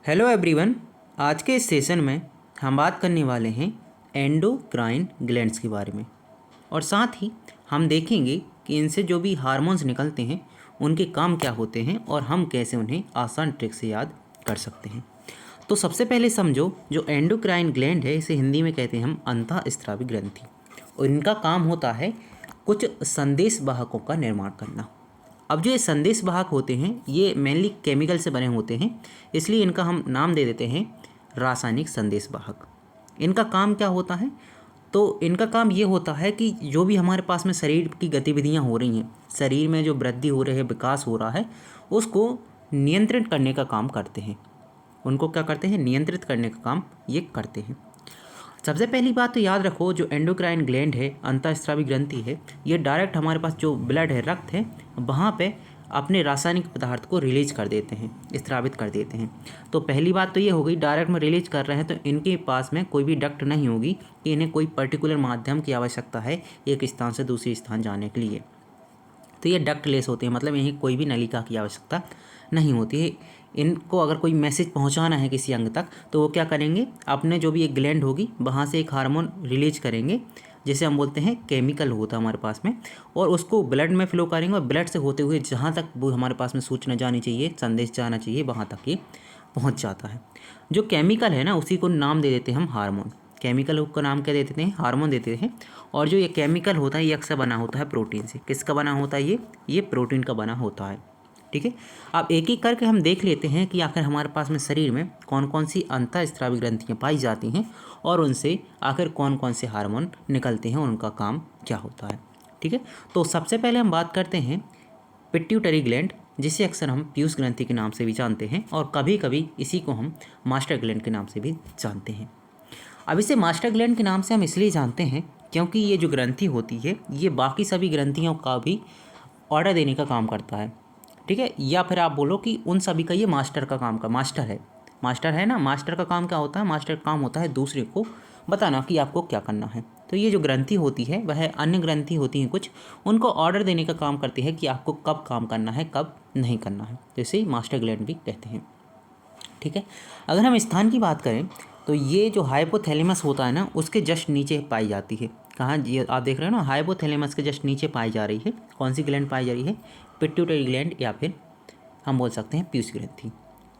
Hello everyone. आज के इस सेशन में हम बात करने वाले हैं एंडोक्राइन ग्लैंड्स के बारे में और साथ ही हम देखेंगे कि इनसे जो भी हार्मोन्स निकलते हैं उनके काम क्या होते हैं और हम कैसे उन्हें आसान ट्रिक से याद कर सकते हैं। तो सबसे पहले समझो, जो एंडोक्राइन ग्लैंड है इसे हिंदी में कहते हैं हम अंतःस्रावी ग्रंथि, और इनका काम होता है कुछ संदेश वाहकों का निर्माण करना। अब जो ये संदेश वाहक होते हैं ये मेनली केमिकल से बने होते हैं, इसलिए इनका हम नाम दे देते हैं रासायनिक संदेश वाहक। इनका काम क्या होता है? तो इनका काम ये होता है कि जो भी हमारे पास में शरीर की गतिविधियां हो रही हैं, शरीर में जो वृद्धि हो रही है, विकास हो रहा है, उसको नियंत्रित करने का काम करते हैं। उनको क्या करते हैं? नियंत्रित करने का काम ये करते हैं। सबसे पहली बात तो याद रखो, जो एंडोक्राइन ग्लैंड है, अंतःस्रावी ग्रंथि है, ये डायरेक्ट हमारे पास जो ब्लड है, रक्त है, वहाँ पे अपने रासायनिक पदार्थ को रिलीज कर देते हैं, स्रावित कर देते हैं। तो पहली बात तो ये हो गई, डायरेक्ट में रिलीज कर रहे हैं तो इनके पास में कोई भी डक्ट नहीं होगी कि इन्हें कोई पर्टिकुलर माध्यम की आवश्यकता है एक स्थान से दूसरे स्थान जाने के लिए। तो ये डक्टलेस होते हैं, मतलब यहीं कोई भी नलिका की आवश्यकता नहीं होती है। इनको अगर कोई मैसेज पहुंचाना है किसी अंग तक तो वो क्या करेंगे, अपने जो भी एक ग्लैंड होगी वहाँ से एक हार्मोन रिलीज करेंगे, जिसे हम बोलते हैं केमिकल होता है हमारे पास में, और उसको ब्लड में फ्लो करेंगे और ब्लड से होते हुए जहाँ तक वो हमारे पास में सूचना जानी चाहिए, संदेश जाना चाहिए, वहाँ तक ये पहुँच जाता है। जो केमिकल है ना, उसी को नाम दे देते हैं हम हार्मोन। केमिकल का नाम क्या दे देते हैं? हार्मोन देते हैं। और जो ये केमिकल होता है ये अक्सर बना होता है प्रोटीन से। किसका बना होता है? ये प्रोटीन का बना होता है। ठीक है, अब एक एक करके हम देख लेते हैं कि आखिर हमारे पास में शरीर में कौन कौन सी अंतःस्रावी ग्रंथियाँ पाई जाती हैं और उनसे आखिर कौन कौन से हार्मोन निकलते हैं और उनका काम क्या होता है। ठीक है, तो सबसे पहले हम बात करते हैं पिट्यूटरी ग्लैंड, जिसे अक्सर हम पीयूष ग्रंथि के नाम से भी जानते हैं और कभी कभी इसी को हम मास्टर ग्लैंड के नाम से भी जानते हैं। अब इसे मास्टर ग्लैंड के नाम से हम इसलिए जानते हैं क्योंकि ये जो ग्रंथि होती है ये बाकी सभी ग्रंथियों का भी ऑर्डर देने का काम करता है। ठीक है, या फिर आप बोलो कि उन सभी का ये मास्टर का काम का मास्टर है। मास्टर है ना, मास्टर का काम क्या होता है? मास्टर का काम होता है दूसरे को बताना कि आपको क्या करना है। तो ये जो ग्रंथि होती है वह अन्य ग्रंथि होती हैं कुछ, उनको ऑर्डर देने का काम करती है कि आपको कब काम करना है, कब नहीं करना है। तो इसे मास्टर ग्लैंड भी कहते हैं। ठीक है, अगर हम स्थान की बात करें तो ये जो हाइपोथैलेमस होता है ना, उसके जस्ट नीचे पाई जाती है। कहाँ? ये आप देख रहे हो ना, हाइपोथैलेमस के जस्ट नीचे पाई जा रही है। कौन सी ग्लैंड पाई जा रही है? पिट्यूटरी ग्लैंड, या फिर हम बोल सकते हैं पीयूष ग्रंथि।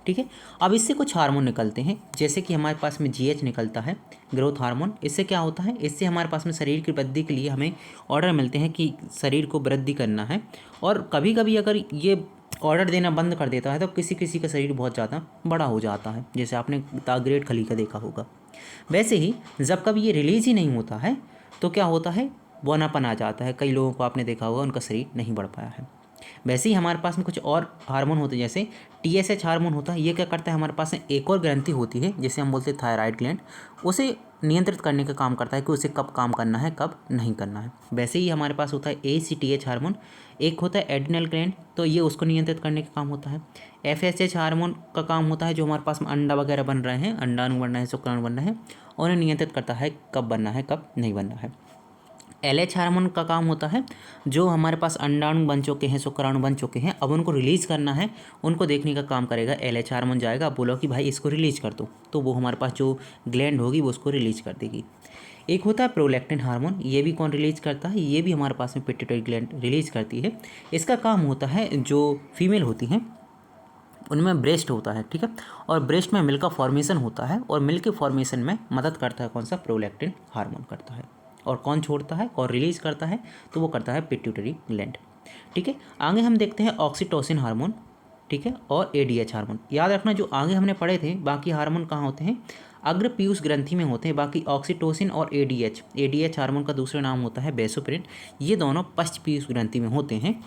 ठीक है, अब इससे कुछ हार्मोन निकलते हैं, जैसे कि हमारे पास में जीएच निकलता है, ग्रोथ हार्मोन। इससे क्या होता है? इससे हमारे पास में शरीर की वृद्धि के लिए हमें ऑर्डर मिलते हैं कि शरीर को वृद्धि करना है। और कभी कभी अगर ये ऑर्डर देना बंद कर देता है तो किसी किसी का शरीर बहुत ज़्यादा बड़ा हो जाता है, जैसे आपने ग्रेट खली का देखा होगा। वैसे ही जब कभी ये रिलीज ही नहीं होता है तो क्या होता है? बौनापन आ जाता है। कई लोगों को आपने देखा होगा उनका शरीर नहीं बढ़ पाया है। वैसे ही हमारे पास में कुछ और हार्मोन होते हैं, जैसे टीएसएच हार्मोन होता है। ये क्या करता है? हमारे पास में एक और ग्रंथि होती है जिसे हम बोलते हैं थायराइड ग्लैंड, उसे नियंत्रित करने का काम करता है कि उसे कब काम करना है, कब नहीं करना है। वैसे ही हमारे पास होता है एसीटीएच हार्मोन, एक होता है एड्रिनल ग्लैंड, तो ये उसको नियंत्रित करने का काम होता है। एफएसएच हार्मोन का काम होता है जो हमारे पास में अंडा वगैरह बन रहे हैं, अंडाणु बन रहे हैं, शुक्राणु बन रहे हैं, और उन्हें नियंत्रित करता है कब बनना है, कब नहीं बनना है। एलएच हार्मोन का काम होता है जो हमारे पास अंडाणु बन चुके हैं, शुक्राणु बन चुके हैं, अब उनको रिलीज़ करना है, उनको देखने का काम करेगा। एलएच हार्मोन जाएगा, आप बोलो कि भाई इसको रिलीज़ कर दो, तो वो हमारे पास जो ग्लैंड होगी वो उसको रिलीज़ कर देगी। एक होता है प्रोलैक्टिन हार्मोन, ये भी कौन रिलीज़ करता है? ये भी हमारे पास में पिट्यूटरी ग्लैंड रिलीज़ करती है। इसका काम होता है जो फीमेल होती हैं उनमें ब्रेस्ट होता है। ठीक है, और ब्रेस्ट में मिल्क का फॉर्मेशन होता है और मिल्क के फॉर्मेशन में मदद करता है कौन सा? प्रोलैक्टिन हार्मोन करता है। और कौन छोड़ता है और रिलीज करता है? तो वो करता है पिट्यूटरी ग्लैंड। ठीक है, आगे हम देखते हैं ऑक्सीटोसिन हार्मोन। ठीक है, और एडीएच हार्मोन। याद रखना जो आगे हमने पढ़े थे बाकी हार्मोन कहाँ होते हैं? अग्र पीयूष ग्रंथि में होते हैं। बाकी ऑक्सीटोसिन और एडीएच हार्मोन का दूसरा नाम होता है बेसोप्रिन, ये दोनों पश्च पीयूष ग्रंथि में होते हैं।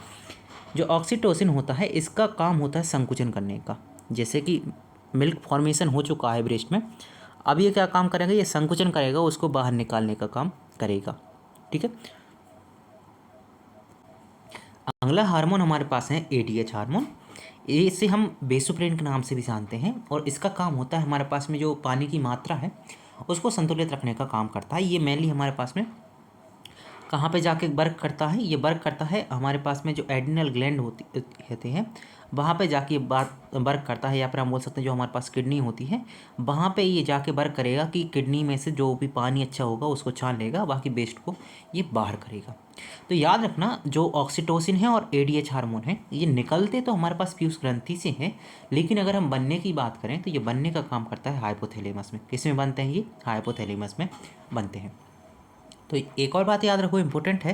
जो ऑक्सीटोसिन होता है इसका काम होता है संकुचन करने का। जैसे कि मिल्क फॉर्मेशन हो चुका है ब्रेस्ट में, अब ये क्या काम करेगा? ये संकुचन करेगा, उसको बाहर निकालने का काम करेगा। ठीक है, अगला हार्मोन हमारे पास है एडीएच हार्मोन। इसे हम बेसोप्रिन के नाम से भी जानते हैं और इसका काम होता है हमारे पास में जो पानी की मात्रा है उसको संतुलित रखने का काम करता है। ये मेनली हमारे पास में कहाँ पे जाके वर्क करता है? ये वर्क करता है हमारे पास में जो एड्रिनल ग्लैंड होते हैं वहाँ पे जाके बात वर्क करता है, या फिर हम बोल सकते हैं जो हमारे पास किडनी होती है वहाँ पे ये जाके वर्क करेगा कि किडनी में से जो भी पानी अच्छा होगा उसको छान लेगा, बाकी वेस्ट को ये बाहर करेगा। तो याद रखना जो ऑक्सीटोसिन है और एडीएच हार्मोन है ये निकलते तो हमारे पास पीयूष ग्रंथि से हैं, लेकिन अगर हम बनने की बात करें तो ये बनने का काम करता है हाइपोथैलेमस में। किस में बनते हैं? ये हाइपोथैलेमस में बनते हैं। तो एक और बात याद रखो इम्पोर्टेंट है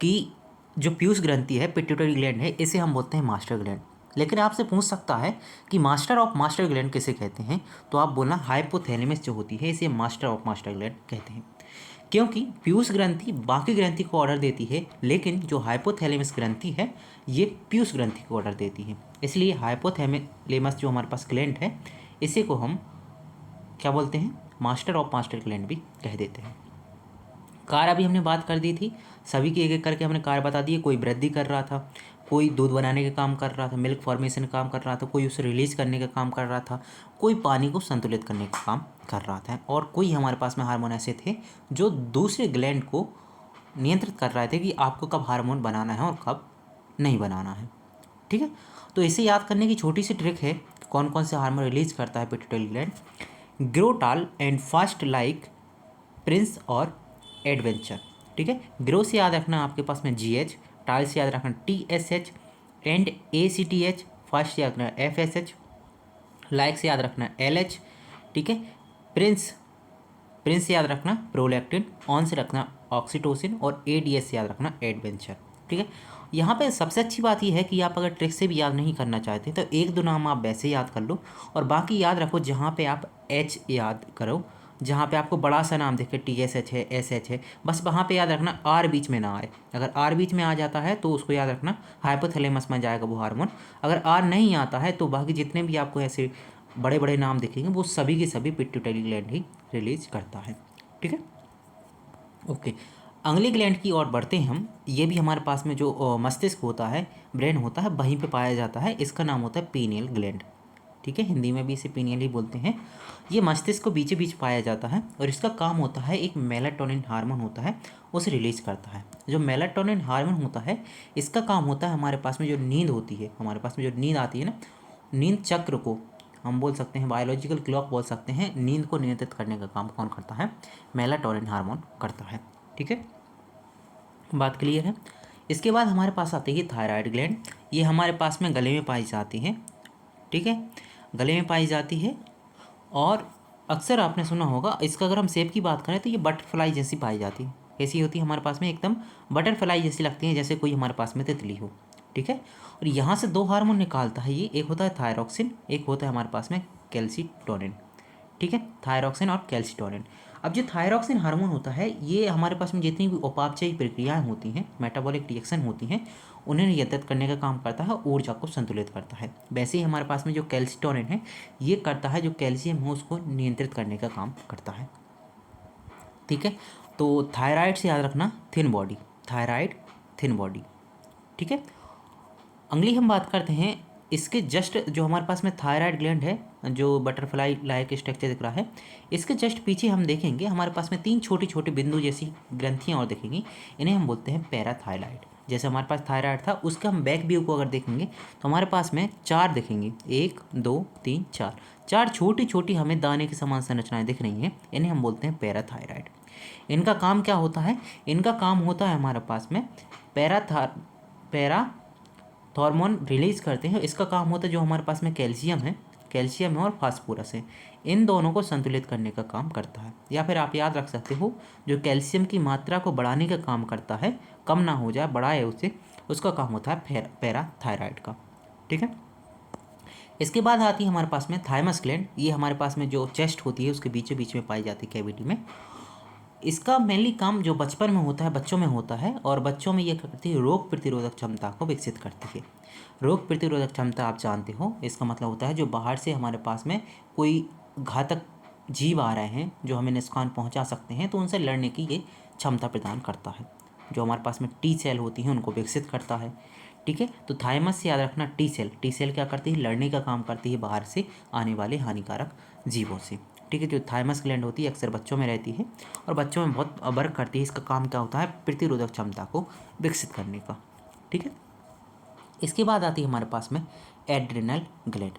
कि जो पीयूष ग्रंथि है, पिट्यूटरी ग्लैंड है, इसे हम बोलते हैं मास्टर ग्लैंड। लेकिन आपसे पूछ सकता है कि मास्टर ऑफ मास्टर ग्लैंड किसे कहते हैं, तो आप बोलना हाइपोथैलेमस जो होती है इसे मास्टर ऑफ मास्टर ग्लैंड कहते हैं। क्योंकि पीयूष ग्रंथि बाकी ग्रंथि को ऑर्डर देती है, लेकिन जो हाइपोथैलेमस ग्रंथि है ये पीयूष ग्रंथि को ऑर्डर देती है। इसलिए हाइपोथैलेमस जो हमारे पास ग्लैंड है इसे को हम क्या बोलते हैं? मास्टर ऑफ मास्टर ग्लैंड भी कह देते हैं। कार अभी हमने बात कर दी थी, सभी की एक एक करके हमने कार बता दी है। कोई वृद्धि कर रहा था, कोई दूध बनाने का काम कर रहा था, मिल्क फॉर्मेशन का काम कर रहा था, कोई उसे रिलीज करने का काम कर रहा था, कोई पानी को संतुलित करने का काम कर रहा था, और कोई हमारे पास में हार्मोन ऐसे थे जो दूसरे ग्लैंड को नियंत्रित कर रहे थे कि आपको कब हार्मोन बनाना है और कब नहीं बनाना है। ठीक है, तो इसे याद करने की छोटी सी ट्रिक है, कौन कौन से हार्मोन रिलीज करता है पिट्यूटरी ग्लैंड। ग्रो टाल एंड फास्ट लाइक प्रिंस और एडवेंचर। ठीक है, ग्रो से याद रखना आपके पास में GH, टाल से याद रखना TSH एंड ACTH, फास्ट से याद रखना FSH, लाइक से याद रखना LH। ठीक है, प्रिंस प्रिंस से याद रखना प्रोलैक्टिन, ऑन से रखना ऑक्सीटोसिन, और ADS से याद रखना एडवेंचर। ठीक है, यहाँ पे सबसे अच्छी बात यह है कि आप अगर ट्रिक से भी याद नहीं करना चाहते तो एक दो नाम आप वैसे याद कर लो, और बाकी याद रखो जहाँ पे आप H याद करो, जहाँ पे आपको बड़ा सा नाम दिखे TSH है, SH है, बस वहाँ पे याद रखना R बीच में ना आए। अगर R बीच में आ जाता है तो उसको याद रखना हाइपोथैलेमस में जाएगा वो हार्मोन। अगर R नहीं आता है तो बाकी जितने भी आपको ऐसे बड़े बड़े नाम दिखेंगे वो सभी के सभी पिट्यूटरी ग्लैंड ही रिलीज करता है। ठीक है, ओके, अगले ग्लैंड की ओर बढ़ते हैं हम। ये भी हमारे पास में जो मस्तिष्क होता है, ब्रेन होता है, वहीं पे पाया जाता है। इसका नाम होता है पीनियल ग्लैंड। ठीक है, हिंदी में भी इसे पीनियल ही बोलते हैं। ये मस्तिष्क को बीचे बीच पाया जाता है, और इसका काम होता है एक मेलाटोनिन हार्मोन होता है उसे रिलीज करता है। जो मेलाटोनिन हार्मोन होता है इसका काम होता है हमारे पास में जो नींद होती है, हमारे पास में जो नींद आती है ना, नींद चक्र को हम बोल सकते हैं, बायोलॉजिकल क्लॉक बोल सकते हैं, नींद को नियंत्रित करने का काम कौन करता है? मेलाटोनिन हार्मोन करता है। ठीक है, बात क्लियर है। इसके बाद हमारे पास आती है थायराइड ग्लैंड। ये हमारे पास में गले में पाई जाती है। ठीक है, गले में पाई जाती है, और अक्सर आपने सुना होगा इसका अगर हम शेप की बात करें तो ये बटरफ्लाई जैसी पाई जाती है। कैसी होती है? हमारे पास में एकदम बटरफ्लाई जैसी लगती है, जैसे कोई हमारे पास में तितली हो। ठीक है, और यहाँ से दो हार्मोन निकालता है ये, एक होता है थायरॉक्सिन, एक होता है हमारे पास में कैल्सिटोनिन। ठीक है, थायरॉक्सिन और कैल्सिटोनिन। अब जो थायरॉक्सिन हार्मोन होता है ये हमारे पास में जितनी भी उपापचयी प्रक्रियाएं होती हैं, मेटाबॉलिक रिएक्शन होती हैं, उन्हें नियंत्रित करने का काम करता है, ऊर्जा को संतुलित करता है। वैसे ही हमारे पास में जो कैल्सिटोनिन है ये करता है जो कैल्शियम है उसको नियंत्रित करने का काम करता है। ठीक है, तो थायराइड से याद रखना thin body, thyroid thin body. ठीक है, अगली हम बात करते हैं इसके जस्ट जो हमारे पास में थायराइड ग्लैंड है जो बटरफ्लाई लाइक स्ट्रक्चर दिख रहा है, इसके जस्ट पीछे हम देखेंगे हमारे पास में तीन छोटी छोटी बिंदु जैसी ग्रंथियाँ और दिखेंगी, इन्हें हम बोलते हैं पैराथायराइड। जैसे हमारे पास थायराइड था उसका हम बैक व्यू को अगर देखेंगे तो हमारे पास में चार दिखेंगी, 1 2 3 4, चार छोटी छोटी हमें दाने के समान संरचनाएं दिख रही हैं, इन्हें हम बोलते हैं पैराथायराइड। इनका काम क्या होता है? इनका काम होता है हमारे पास में पैरा हार्मोन रिलीज करते हैं। इसका काम होता है जो हमारे पास में कैल्शियम है और फास्फोरस है, इन दोनों को संतुलित करने का काम करता है। या फिर आप याद रख सकते हो जो कैल्शियम की मात्रा को बढ़ाने का काम करता है, कम ना हो जाए, बढ़ाए उसे, उसका काम होता है पैराथायराइड का। ठीक है, इसके बाद आती है हमारे पास में थाइमस ग्लैंड। ये हमारे पास में जो चेस्ट होती है उसके बीचों बीच में पाई जाती है कैविटी में। इसका मेनली काम जो बचपन में होता है, बच्चों में होता है, और बच्चों में ये क्या करती है? रोग प्रतिरोधक क्षमता को विकसित करती है। रोग प्रतिरोधक क्षमता आप जानते हो, इसका मतलब होता है जो बाहर से हमारे पास में कोई घातक जीव आ रहे हैं जो हमें नुकसान पहुंचा सकते हैं, तो उनसे लड़ने की ये क्षमता प्रदान करता है। जो हमारे पास में टी सेल होती हैं उनको विकसित करता है। ठीक है, तो थाइमस से याद रखना टी सेल क्या करती है? लड़ने का काम करती है बाहर से आने वाले हानिकारक जीवों से। ठीक है, जो थाइमस ग्लैंड होती है अक्सर बच्चों में रहती है और बच्चों में बहुत वर्क करती है। इसका काम क्या होता है? प्रतिरोधक क्षमता को विकसित करने का। ठीक है, इसके बाद आती है हमारे पास में एड्रिनल ग्लैंड।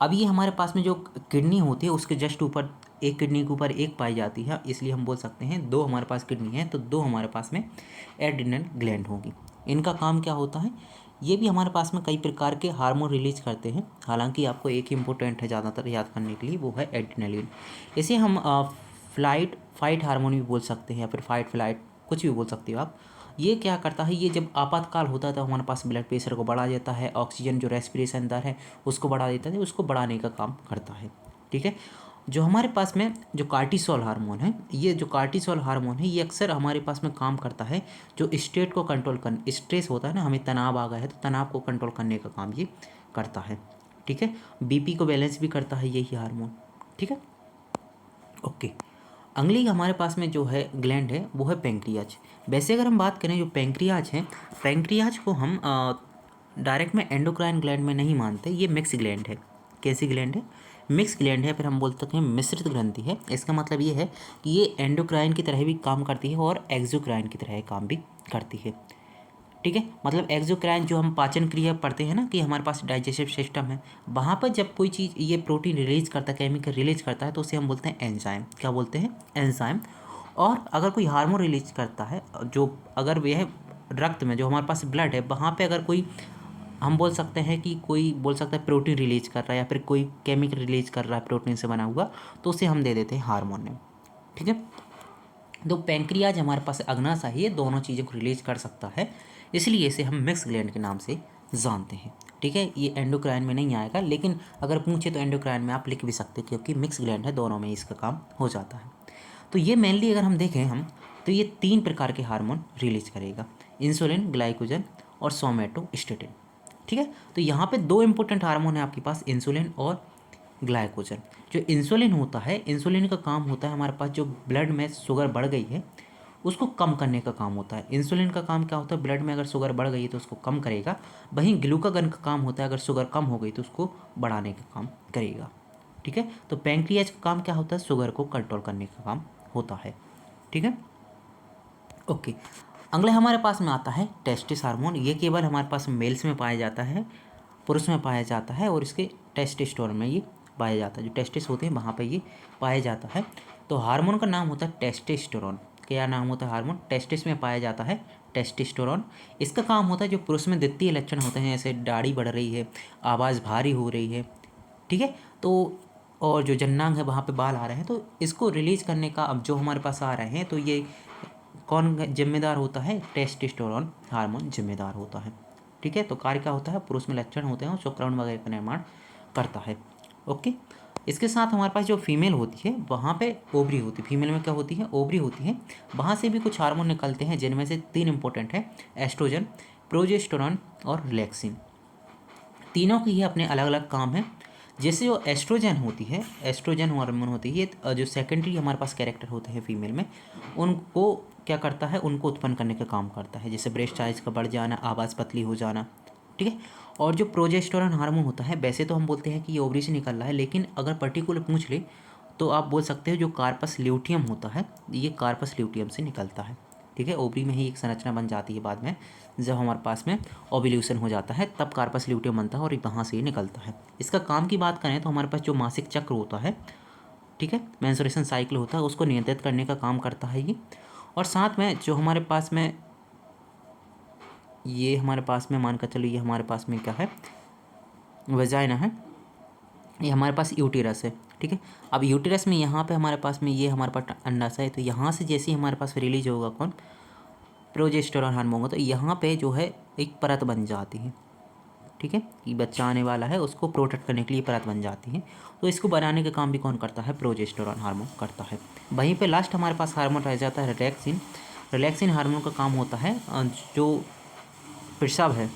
अब ये हमारे पास में जो किडनी होती है उसके जस्ट ऊपर, एक किडनी के ऊपर एक पाई जाती है, इसलिए हम बोल सकते हैं दो हमारे पास किडनी है तो दो हमारे पास में एड्रिनल ग्लैंड होगी। इनका काम क्या होता है, ये भी हमारे पास में कई प्रकार के हार्मोन रिलीज करते हैं, हालांकि आपको एक ही इंपॉर्टेंट है ज़्यादातर याद करने के लिए, वो है एड्रिनलिन। इसे हम फाइट हार्मोन भी बोल सकते हैं या फिर फाइट फ्लाइट कुछ भी बोल सकते हो आप। ये क्या करता है, ये जब आपातकाल होता है तो हमारे पास ब्लड प्रेशर को बढ़ा देता है, ऑक्सीजन जो रेस्पिरेशन दर है उसको बढ़ा देता है, उसको बढ़ाने का काम करता है। ठीक है, जो हमारे पास में जो कार्टिसोल हार्मोन है, ये जो कार्टिसोल हार्मोन है ये अक्सर हमारे पास में काम करता है जो स्टेट को कंट्रोल कर, स्ट्रेस होता है ना, हमें तनाव आ गया है तो तनाव को कंट्रोल करने का काम ये करता है। ठीक है, बीपी को बैलेंस भी करता है यही हार्मोन। ठीक है, ओके। अगली हमारे पास में जो है ग्लैंड है वो है पेंक्रियाज। वैसे अगर हम बात करें जो पेंक्रियाज है, पेंक्रियाज को हम डायरेक्ट में एंडोक्राइन ग्लैंड में नहीं मानते, ये मिक्स ग्लैंड है। कैसी ग्लैंड है, मिक्स ग्लैंड है, फिर हम बोल सकते हैं मिश्रित ग्रंथि है। इसका मतलब ये है कि ये एंडोक्राइन की तरह भी काम करती है और एक्सोक्राइन की तरह काम भी करती है। ठीक है, मतलब एक्सोक्राइन जो हम पाचन क्रिया पढ़ते हैं ना कि हमारे पास डाइजेस्टिव सिस्टम है, वहाँ पर जब कोई चीज़ ये प्रोटीन रिलीज करता है, केमिकल रिलीज करता है तो उसे हम बोलते हैं एंजाइम। क्या बोलते हैं, एंजाइम। और अगर कोई हार्मोन रिलीज करता है, जो अगर वह रक्त में जो हमारे पास ब्लड है वहाँ पे अगर कोई, हम बोल सकते हैं कि कोई बोल सकता है प्रोटीन रिलीज कर रहा है या फिर कोई केमिकल रिलीज कर रहा है प्रोटीन से बना हुआ, तो उसे हम दे देते हैं हार्मोन नेम। ठीक है, तो पेंक्रियाज हमारे पास अग्नाशय, ये दोनों चीज़ों को रिलीज कर सकता है, इसलिए इसे हम मिक्स ग्लैंड के नाम से जानते हैं। ठीक है, ये एंडोक्राइन में नहीं आएगा, लेकिन अगर पूछे तो एंडोक्राइन में आप लिख भी सकते हैं क्योंकि मिक्स ग्लैंड है, दोनों में इसका काम हो जाता है। तो ये मेनली अगर हम देखें हम, तो ये 3 प्रकार के हार्मोन रिलीज करेगा, इंसुलिन, ग्लाइकोजन और सोमेटोस्टेटिन। ठीक है, तो यहाँ पे 2 इंपॉर्टेंट हार्मोन है आपके पास, इंसुलिन और ग्लाइकोजन। जो इंसुलिन होता है, इंसुलिन का काम होता है हमारे पास जो ब्लड में शुगर बढ़ गई है उसको कम करने का काम होता है। इंसुलिन का काम क्या होता है, ब्लड में अगर शुगर बढ़ गई है तो उसको कम करेगा, वहीं ग्लूकागन का काम होता है अगर शुगर कम हो गई तो उसको बढ़ाने का काम करेगा। ठीक है, तो पैंक्रियाज का काम क्या होता है, शुगर को कंट्रोल करने का काम होता है। ठीक है, ओके। अगले हमारे पास में आता है टेस्टिस हार्मोन। ये केवल हमारे पास मेल्स में पाया जाता है, पुरुष में पाया जाता है, और इसके टेस्टोस्टेरोन में ये पाया जाता है, जो टेस्टिस होते हैं वहाँ पे ये पाया जाता है। तो हार्मोन का नाम होता है टेस्टोस्टेरोन। क्या नाम होता है, हार्मोन टेस्टिस में पाया जाता है टेस्टोस्टेरोन। इसका काम होता है जो पुरुष में द्वितीय लक्षण होते हैं, जैसे दाढ़ी बढ़ रही है, आवाज़ भारी हो रही है, ठीक है, तो और जो जन्नांग है वहाँ पे बाल आ रहे हैं, तो इसको रिलीज करने का अब जो हमारे पास आ रहे हैं, तो ये कौन जिम्मेदार होता है, टेस्टोस्टेरोन हार्मोन जिम्मेदार होता है। ठीक है, तो कार्य क्या होता है, पुरुष में लक्षण होते हैं और शुक्राणु वगैरह का निर्माण करता है। ओके, इसके साथ हमारे पास जो फीमेल होती है वहाँ पे ओवरी होती है, फीमेल में क्या होती है, ओवरी होती है, वहाँ से भी कुछ हार्मोन निकलते हैं जिनमें से 3 इंपॉर्टेंट है, एस्ट्रोजन, प्रोजेस्टेरोन और रिलैक्सिन। तीनों के ही अपने अलग अलग काम है। जैसे जो एस्ट्रोजन होती है, एस्ट्रोजन हार्मोन होती है, जो सेकेंडरी हमारे पास कैरेक्टर होते हैं फीमेल में, उनको क्या करता है, उनको उत्पन्न करने का काम करता है, जैसे ब्रेस्ट साइज का बढ़ जाना, आवाज़ पतली हो जाना। ठीक है, और जो प्रोजेस्टेरोन हार्मोन होता है, वैसे तो हम बोलते हैं कि ये ओवरी से निकल रहा है, लेकिन अगर पर्टिकुलर पूछ ले तो आप बोल सकते हो जो कार्पस ल्यूटियम होता है, ये कार्पस ल्यूटियम से निकलता है। ठीक है, ओवरी में ही एक संरचना बन जाती है बाद में, जब हमारे पास में ओव्यूलेशन हो जाता है तब कार्पस ल्यूटियम बनता है और वहाँ से ही निकलता है। इसका काम की बात करें तो हमारे पास जो मासिक चक्र होता है, ठीक है, मेंस्ट्रुएशन साइकिल होता है, उसको नियंत्रित करने का काम करता है ये। और साथ में जो हमारे पास में ये हमारे पास में मान कर चलो, ये हमारे पास में क्या है, वजाइना है, ये हमारे पास यूटेरस है। ठीक है, अब यूटेरस में यहाँ पे हमारे पास में ये हमारे पास अंडाशय है, तो यहाँ से जैसे ही हमारे पास रिलीज होगा कौन, प्रोजेस्टेरोन हार्मोन, तो यहाँ पे जो है एक परत बन जाती है। ठीक है, कि बच्चा आने वाला है उसको प्रोटेक्ट करने के लिए परत बन जाती है, तो इसको बनाने का काम भी कौन करता है, प्रोजेस्टेरोन हार्मोन करता है। वहीं पे लास्ट हमारे पास हार्मोन रह जाता है रिलैक्सिन। रिलैक्सिन हार्मोन का काम होता है जो प्रसव है,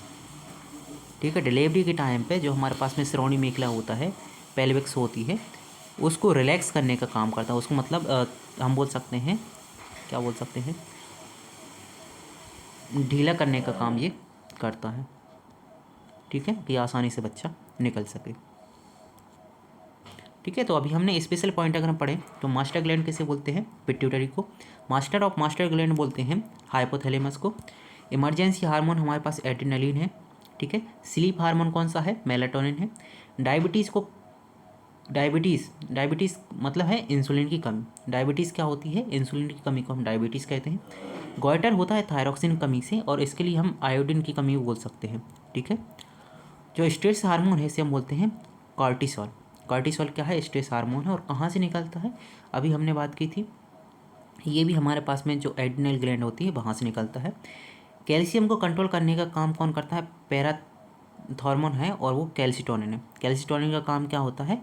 ठीक है, डिलीवरी के टाइम पे जो हमारे पास में श्रोणि मेखला होता है, पेल्विक्स होती है, उसको रिलैक्स करने का काम करता है, उसको मतलब हम बोल सकते हैं, क्या बोल सकते हैं, ढीला करने का काम ये करता है। ठीक है, कि आसानी से बच्चा निकल सके। ठीक है, तो अभी हमने स्पेशल पॉइंट अगर हम पढ़ें तो मास्टर ग्लैंड किसे बोलते हैं, पिट्यूटरी को। मास्टर ऑफ मास्टर ग्लैंड बोलते हैं हाइपोथैलेमस को। इमरजेंसी हार्मोन हमारे पास एड्रेनलिन है। ठीक है। स्लीप हार्मोन कौन सा है? मेलाटोनिन है। डायबिटीज़ मतलब है इंसुलिन की कमी। डायबिटीज़ क्या होती है? इंसुलिन की कमी को हम डायबिटीज़ कहते हैं। गॉइटर होता है थायरॉक्सिन कमी से, और इसके लिए हम आयोडीन की कमी बोल सकते हैं, ठीक है। जो स्ट्रेस हार्मोन है इसे हम बोलते हैं कॉर्टिसोल। कॉर्टिसोल क्या है? स्ट्रेस हार्मोन है। और कहाँ से निकलता है? अभी हमने बात की थी, ये भी हमारे पास में जो एड्रिनल ग्लैंड होती है वहाँ से निकलता है। कैल्शियम को कंट्रोल करने का काम कौन करता है? पैराथॉर्मोन है, और वो कैल्सिटोनिन है। कैल्सिटोनिन का काम क्या होता है?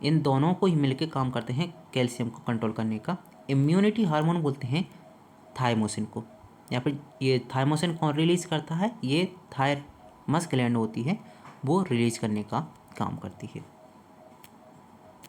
इन दोनों को ही मिलकर काम करते हैं कैल्शियम को कंट्रोल करने का। इम्यूनिटी हार्मोन बोलते हैं थाइमोसिन को। यहाँ पर ये थाइमोसिन कौन रिलीज करता है? ये थायमस ग्लैंड होती है, वो रिलीज करने का काम करती है।